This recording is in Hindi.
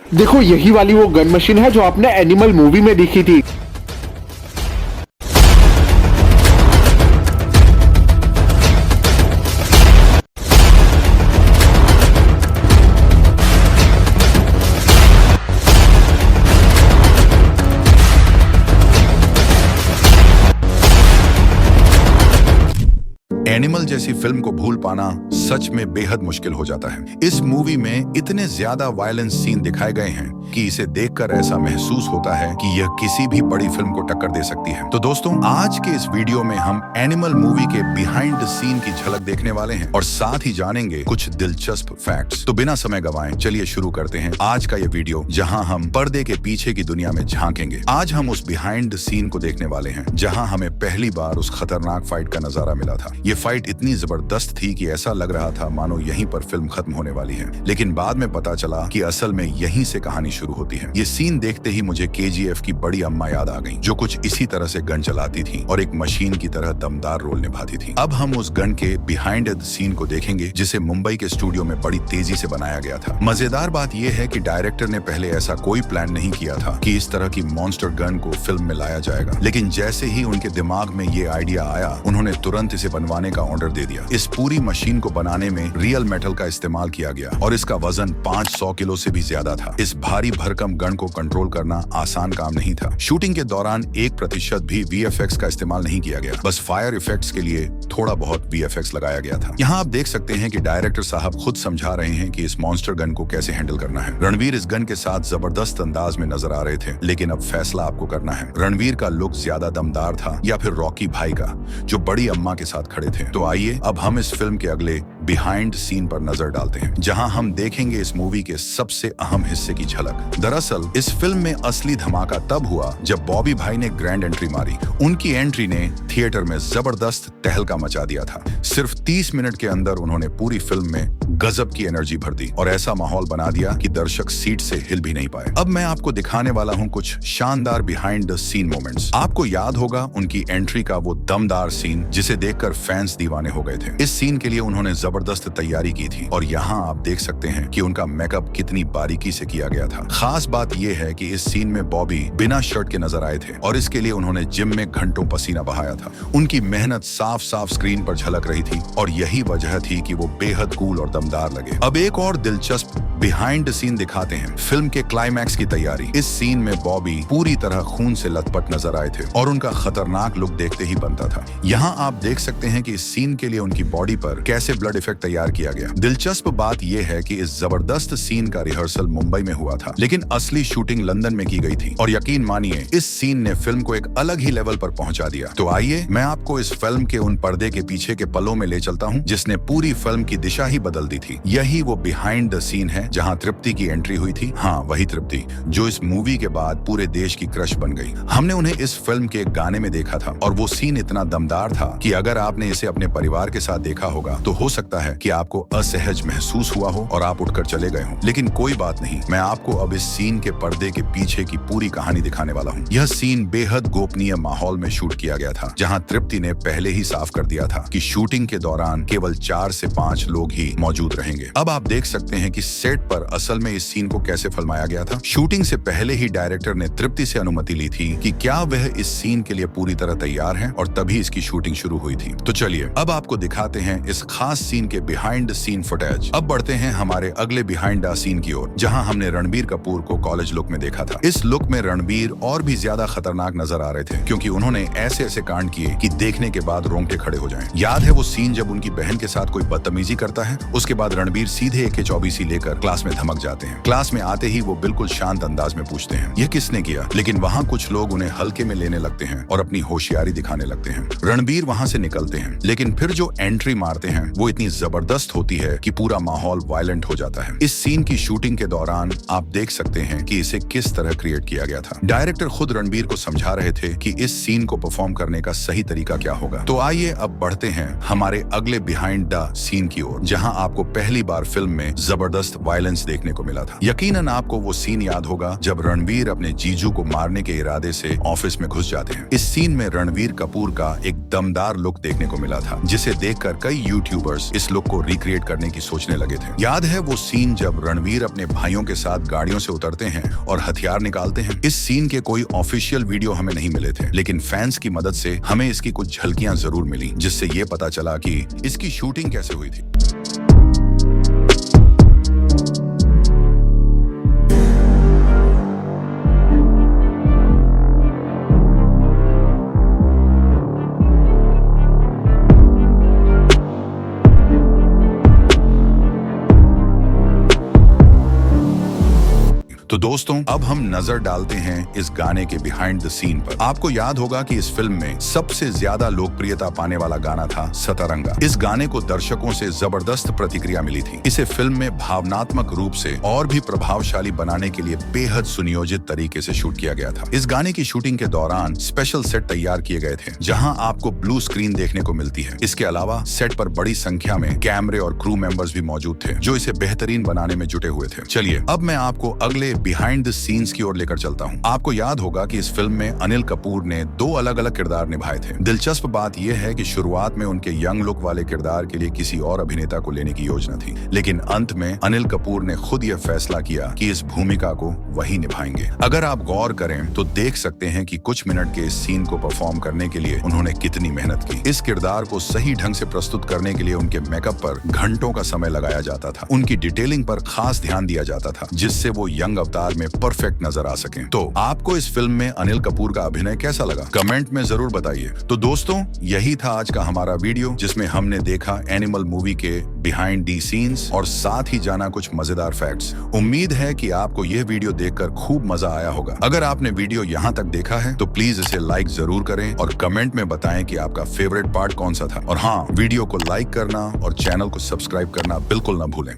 देखो, यही वाली वो गन मशीन है जो आपने एनिमल मूवी में देखी थी। एनिमल जैसी फिल्म को भूल पाना सच में बेहद मुश्किल हो जाता है। इस मूवी में इतने ज्यादा वायलेंस सीन दिखाए गए हैं कि इसे देखकर ऐसा महसूस होता है कि यह किसी भी बड़ी फिल्म को टक्कर दे सकती है। तो दोस्तों, आज के इस वीडियो में हम एनिमल मूवी के बिहाइंड द सीन की झलक देखने वाले हैं और साथ ही जानेंगे कुछ दिलचस्प फैक्ट्स। तो बिना समय गंवाए चलिए शुरू करते हैं आज का ये वीडियो, जहां हम पर्दे के पीछे की दुनिया में झांकेंगे। आज हम उस बिहाइंड द सीन को देखने वाले हैं जहां हमें पहली बार उस खतरनाक फाइट का नजारा मिला था। ये फाइट इतनी जबरदस्त थी कि ऐसा लग रहा था मानो यहीं पर फिल्म खत्म होने वाली है, लेकिन बाद में पता चला कि असल में यहीं से कहानी शुरू होती है। ये सीन देखते ही मुझे केजीएफ की बड़ी अम्मा याद आ गई, जो कुछ इसी तरह से गन चलाती थी और एक मशीन की तरह दमदार रोल निभाती थी। अब हम उस गन के बिहाइंड द सीन को देखेंगे, जिसे मुंबई के स्टूडियो में बड़ी तेजी से बनाया गया था। मजेदार बात यह है कि डायरेक्टर ने पहले ऐसा कोई प्लान नहीं किया था कि इस तरह की मॉन्स्टर गन को फिल्म में लाया जाएगा, लेकिन जैसे ही उनके दिमाग में ये आइडिया आया, उन्होंने तुरंत इसे बनवाने का ऑर्डर दे दिया। इस पूरी मशीन को बनाने में रियल मेटल का इस्तेमाल किया गया और इसका वजन 500 किलो से भी ज्यादा था। इस भारी भरकम गन को कंट्रोल करना आसान काम नहीं था। शूटिंग के दौरान 1% भी वीएफएक्स का इस्तेमाल नहीं किया गया, बस फायर इफेक्ट्स के लिए थोड़ा बहुत वीएफएक्स लगाया गया था। यहाँ आप देख सकते हैं कि डायरेक्टर साहब खुद समझा रहे हैं कि इस मॉन्स्टर गन को कैसे हैंडल करना है। रणवीर इस गन के साथ जबरदस्त अंदाज में नजर आ रहे थे, लेकिन अब फैसला आपको करना है। रणवीर का लुक ज्यादा दमदार था या फिर रॉकी भाई का, जो बड़ी अम्मा के साथ खड़े थे। तो आइए अब हम इस फिल्म के अगले बिहाइंड सीन पर नजर डालते हैं, जहां हम देखेंगे इस मूवी के सबसे अहम हिस्से की झलक। दरअसल इस फिल्म में असली धमाका तब हुआ जब बॉबी भाई ने ग्रैंड एंट्री मारी। उनकी एंट्री ने थिएटर में जबरदस्त तहलका मचा दिया था। सिर्फ 30 मिनट के अंदर उन्होंने पूरी फिल्म में गजब की एनर्जी भर दी और ऐसा माहौल बना दिया कि दर्शक सीट से हिल भी नहीं पाए। अब मैं आपको दिखाने वाला हूं कुछ शानदार बिहाइंड द सीन मोमेंट्स। आपको याद होगा उनकी एंट्री का वो दमदार सीन, जिसे देखकर फैंस दीवाने हो गए थे। इस सीन के लिए उन्होंने जबरदस्त तैयारी की थी और यहाँ आप देख सकते हैं कि उनका मेकअप कितनी बारीकी से किया गया था। खास बात यह है कि इस सीन में बॉबी बिना शर्ट के नजर आए थे और इसके लिए उन्होंने जिम में घंटों पसीना बहाया था। उनकी मेहनत साफ साफ स्क्रीन पर झलक रही थी और यही वजह थी कि वो बेहद कूल और दमदार लगे। अब एक और दिलचस्प बिहाइंड द सीन दिखाते हैं, फिल्म के क्लाइमैक्स की तैयारी। इस सीन में बॉबी पूरी तरह खून से लथपथ नजर आए थे और उनका खतरनाक लुक देखते ही बनता था। यहाँ आप देख सकते हैं कि इस सीन के लिए उनकी बॉडी पर कैसे ब्लड इफेक्ट तैयार किया गया। दिलचस्प बात यह है कि इस जबरदस्त सीन का रिहर्सल मुंबई में हुआ था, लेकिन असली शूटिंग लंदन में की गई थी और यकीन मानिए इस सीन ने फिल्म को एक अलग ही लेवल पर पहुंचा दिया। तो आइए मैं आपको इस फिल्म के उन पर्दे के पीछे के पलों में ले चलता हूं, जिसने पूरी फिल्म की दिशा ही बदल दी थी। यही वो बिहाइंड द सीन है जहां तृप्ति की एंट्री हुई थी। हाँ, वही तृप्ति जो इस मूवी के बाद पूरे देश की क्रश बन गई। हमने उन्हें इस फिल्म के एक गाने में देखा था और वो सीन इतना दमदार था कि अगर आपने इसे अपने परिवार के साथ देखा होगा तो हो सकता है कि आपको असहज महसूस हुआ हो और आप उठकर चले गए हो। लेकिन कोई बात नहीं, मैं आपको अब इस सीन के पर्दे के पीछे की पूरी कहानी दिखाने वाला हूँ। यह सीन बेहद गोपनीय माहौल में शूट किया गया था, जहाँ तृप्ति ने पहले ही साफ कर दिया था कि शूटिंग के दौरान केवल 4 से 5 लोग ही मौजूद रहेंगे। अब आप देख सकते हैं कि सेट पर असल में इस सीन को कैसे फिल्माया गया था। शूटिंग से पहले ही डायरेक्टर ने तृप्ति से अनुमति ली थी कि क्या वह इस सीन के लिए पूरी तरह तैयार है और तभी इसकी शूटिंग शुरू हुई थी। तो चलिए अब आपको दिखाते हैं इस खास सीन के बिहाइंड द सीन फुटेज। अब बढ़ते हैं हमारे अगले बिहाइंड द सीन की ओर, जहां हमने रणबीर कपूर को कॉलेज लुक में देखा था। इस लुक में रणबीर और भी ज्यादा खतरनाक नजर आ रहे थे, क्योंकि उन्होंने ऐसे ऐसे कांड किए कि देखने के बाद रोंगटे खड़े हो जाएं। याद है वो सीन जब उनकी बहन के साथ कोई बदतमीजी करता है, उसके बाद रणबीर सीधे AK-24 लेकर क्लास में धमक जाते हैं। क्लास में आते ही वो बिल्कुल शांत अंदाज में पूछते हैं यह किसने किया, लेकिन वहाँ कुछ लोग उन्हें हल्के में लेने लगते हैं और अपनी होशियारी दिखाने लगते हैं। रणबीर वहाँ से निकलते हैं, लेकिन फिर जो एंट्री मारते हैं वो इतनी जबरदस्त होती है कि पूरा माहौल वायलेंट हो जाता है। इस सीन की शूटिंग के दौरान आप देख सकते हैं कि इसे किस तरह क्रिएट किया गया था। डायरेक्टर खुद रणबीर को समझा रहे थे कि इस सीन को परफॉर्म करने का सही तरीका क्या होगा। तो आइए अब बढ़ते हैं हमारे अगले बिहाइंड द सीन की ओर, जहां आपको पहली बार फिल्म में जबरदस्त वायलेंस देखने को मिला था। यकीनन आपको वो सीन याद होगा जब रणवीर अपने जीजू को मारने के इरादे से ऑफिस में घुस जाते हैं। इस सीन में रणवीर कपूर का एक दमदार लुक देखने को मिला था, जिसे देखकर कई यूट्यूबर्स इस लुक को रिक्रिएट करने की सोचने लगे थे। याद है वो सीन जब रणवीर अपने भाइयों के साथ गाड़ियों से उतरते हैं और हथियार निकालते हैं। इस सीन के कोई ऑफिशियल वीडियो हमें नहीं मिले थे, लेकिन फैंस की मदद से हमें इसकी कुछ झलकियां जरूर मिली, जिससे ये पता चला कि इसकी शूटिंग कैसे हुई थी। तो दोस्तों, अब हम नजर डालते हैं इस गाने के बिहाइंड द सीन पर। आपको याद होगा कि इस फिल्म में सबसे ज्यादा लोकप्रियता पाने वाला गाना था सतरंगा। इस गाने को दर्शकों से जबरदस्त प्रतिक्रिया मिली थी। इसे फिल्म में भावनात्मक रूप से और भी प्रभावशाली बनाने के लिए बेहद सुनियोजित तरीके से शूट किया गया था। इस गाने की शूटिंग के दौरान स्पेशल सेट तैयार किए गए थे, जहां आपको ब्लू स्क्रीन देखने को मिलती है। इसके अलावा सेट पर बड़ी संख्या में कैमरे और क्रू मेंबर्स भी मौजूद थे, जो इसे बेहतरीन बनाने में जुटे हुए थे। चलिए अब मैं आपको अगले बिहाइंड द सीन्स की ओर लेकर चलता हूं। आपको याद होगा कि इस फिल्म में अनिल कपूर ने 2 अलग-अलग किरदार निभाए थे। दिलचस्प बात यह है कि शुरुआत में उनके यंग लुक वाले किरदार के लिए किसी और अभिनेता को लेने की योजना थी, लेकिन अंत में अनिल कपूर ने खुद यह फैसला किया कि इस भूमिका को वही निभाएंगे। अगर आप गौर करें तो देख सकते हैं कि कुछ मिनट के इस सीन को परफॉर्म करने के लिए उन्होंने कितनी मेहनत की। इस किरदार को सही ढंग से प्रस्तुत करने के लिए उनके मेकअप पर घंटों का समय लगाया जाता था। उनकी डिटेलिंग पर खास ध्यान दिया जाता था, जिससे वो यंग अवतार में परफेक्ट नजर आ सके। तो आपको इस फिल्म में अनिल कपूर का अभिनय कैसा लगा? कमेंट में जरूर बताइए। तो दोस्तों, यही था आज का हमारा वीडियो, जिसमें हमने देखा एनिमल मूवी के बिहाइंड दी सीन्स और साथ ही जाना कुछ मजेदार फैक्ट्स। उम्मीद है कि आपको यह वीडियो देखकर खूब मजा आया होगा। अगर आपने वीडियो यहाँ तक देखा है तो प्लीज इसे लाइक जरूर करें और कमेंट में बताएं कि आपका फेवरेट पार्ट कौन सा था। और हाँ, वीडियो को लाइक करना और चैनल को सब्सक्राइब करना बिल्कुल ना भूलें।